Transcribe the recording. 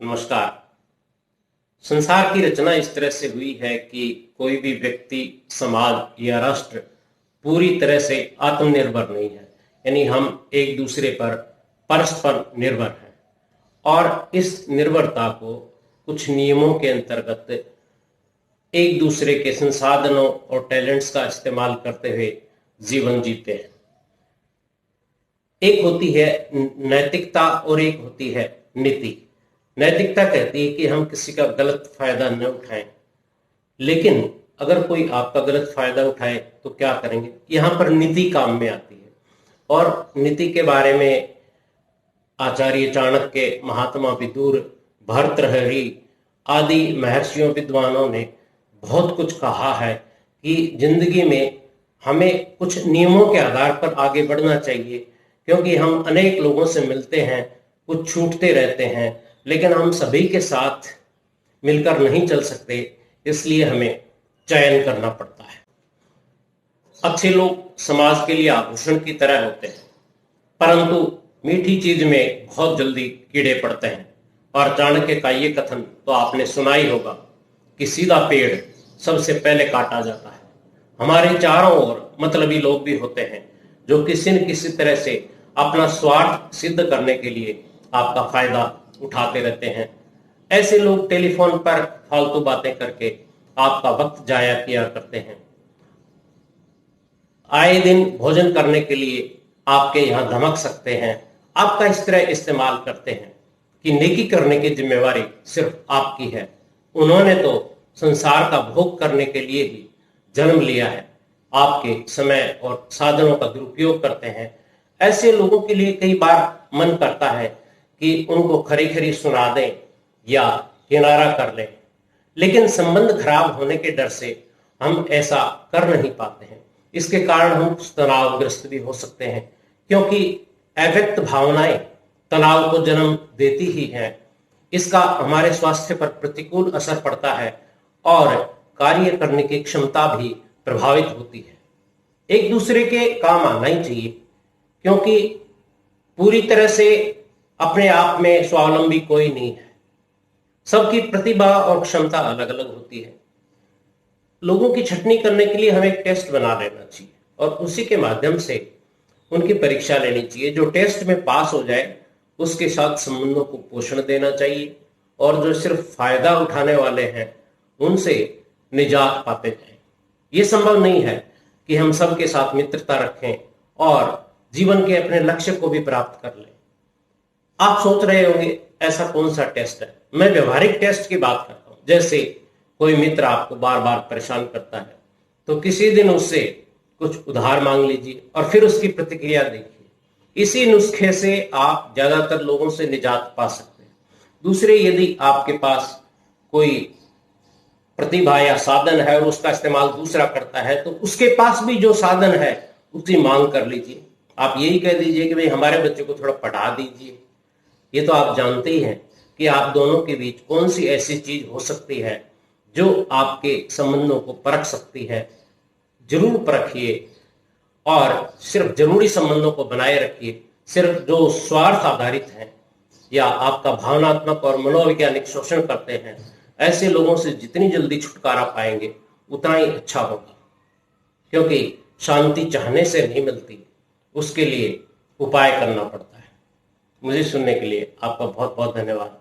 नमस्कार। संसार की रचना इस तरह से हुई है कि कोई भी व्यक्ति, समाज या राष्ट्र पूरी तरह से आत्मनिर्भर नहीं है। यानी हम एक दूसरे पर परस्पर निर्भर हैं और इस निर्भरता को कुछ नियमों के अंतर्गत एक दूसरे के संसाधनों और टैलेंट्स का इस्तेमाल करते हुए जीवन जीते हैं। एक होती है नैतिकता और एक होती है नीति। नैतिकता कहती है कि हम किसी का गलत फायदा न उठाएं, लेकिन अगर कोई आपका गलत फायदा उठाए तो क्या करेंगे? यहां पर नीति काम में आती है। और नीति के बारे में आचार्य चाणक्य, महात्मा विदुर, भर्तृहरि आदि महर्षियों विद्वानों ने बहुत कुछ कहा है कि जिंदगी में हमें कुछ नियमों के आधार पर आगे बढ़ना चाहिए, क्योंकि हम अनेक लोगों से मिलते हैं, कुछ छूटते रहते हैं, लेकिन हम सभी के साथ मिलकर नहीं चल सकते, इसलिए हमें चयन करना पड़ता है। अच्छे लोग समाज के लिए आभूषण की तरह होते हैं, परंतु मीठी चीज में बहुत जल्दी कीड़े पड़ते हैं। और चाणक्य का ये कथन तो आपने सुना ही होगा कि सीधा पेड़ सबसे पहले काटा जाता है। हमारे चारों ओर मतलबी लोग भी होते हैं जो किसी न किसी तरह से अपना स्वार्थ सिद्ध करने के लिए आपका फायदा उठाते रहते हैं। ऐसे लोग टेलीफोन पर फालतू बातें करके आपका वक्त जाया किया करते हैं। आए दिन भोजन करने के लिए आपके यहां धमक सकते हैं, आपका इस तरह इस्तेमाल करते हैं कि नेकी करने की जिम्मेवारी सिर्फ आपकी है। उन्होंने तो संसार का भोग करने के लिए ही जन्म लिया है, आपके समय और साधनों का दुरुपयोग करते हैं। ऐसे लोगों के लिए कई बार मन करता है कि उनको खरी खरी सुना दें या किनारा कर लें, लेकिन संबंध खराब होने के डर से हम ऐसा कर नहीं पाते हैं। इसके कारण हम तनावग्रस्त भी हो सकते हैं, क्योंकि अव्यक्त भावनाएं तनाव को जन्म देती ही हैं। इसका हमारे स्वास्थ्य पर प्रतिकूल असर पड़ता है और कार्य करने की क्षमता भी प्रभावित होती है। एक दूसरे के काम आना ही चाहिए, क्योंकि पूरी तरह से अपने आप में स्वावलंबी कोई नहीं है। सबकी प्रतिभा और क्षमता अलग अलग होती है। लोगों की छटनी करने के लिए हमें एक टेस्ट बना लेना चाहिए और उसी के माध्यम से उनकी परीक्षा लेनी चाहिए। जो टेस्ट में पास हो जाए उसके साथ संबंधों को पोषण देना चाहिए, और जो सिर्फ फायदा उठाने वाले हैं उनसे निजात पाते जाएं। ये संभव नहीं है कि हम सबके साथ मित्रता रखें और जीवन के अपने लक्ष्य को भी प्राप्त कर लें। आप सोच रहे होंगे ऐसा कौन सा टेस्ट है? मैं व्यवहारिक टेस्ट की बात करता हूं। जैसे कोई मित्र आपको बार बार परेशान करता है तो किसी दिन उससे कुछ उधार मांग लीजिए और फिर उसकी प्रतिक्रिया देखिए। इसी नुस्खे से आप ज्यादातर लोगों से निजात पा सकते हैं। दूसरे, यदि आपके पास कोई प्रतिभा या साधन है और उसका इस्तेमाल दूसरा करता है तो उसके पास भी जो साधन है उसकी मांग कर लीजिए। आप यही कह दीजिए कि भाई हमारे बच्चे को थोड़ा पढ़ा दीजिए। ये तो आप जानते ही हैं कि आप दोनों के बीच कौन सी ऐसी चीज हो सकती है जो आपके संबंधों को परख सकती है। जरूर परखिए और सिर्फ जरूरी संबंधों को बनाए रखिए। सिर्फ जो स्वार्थ आधारित हैं या आपका भावनात्मक और मनोवैज्ञानिक शोषण करते हैं, ऐसे लोगों से जितनी जल्दी छुटकारा पाएंगे उतना ही अच्छा होगा, क्योंकि शांति चाहने से नहीं मिलती, उसके लिए उपाय करना पड़ता है। मुझे सुनने के लिए आपका बहुत बहुत धन्यवाद।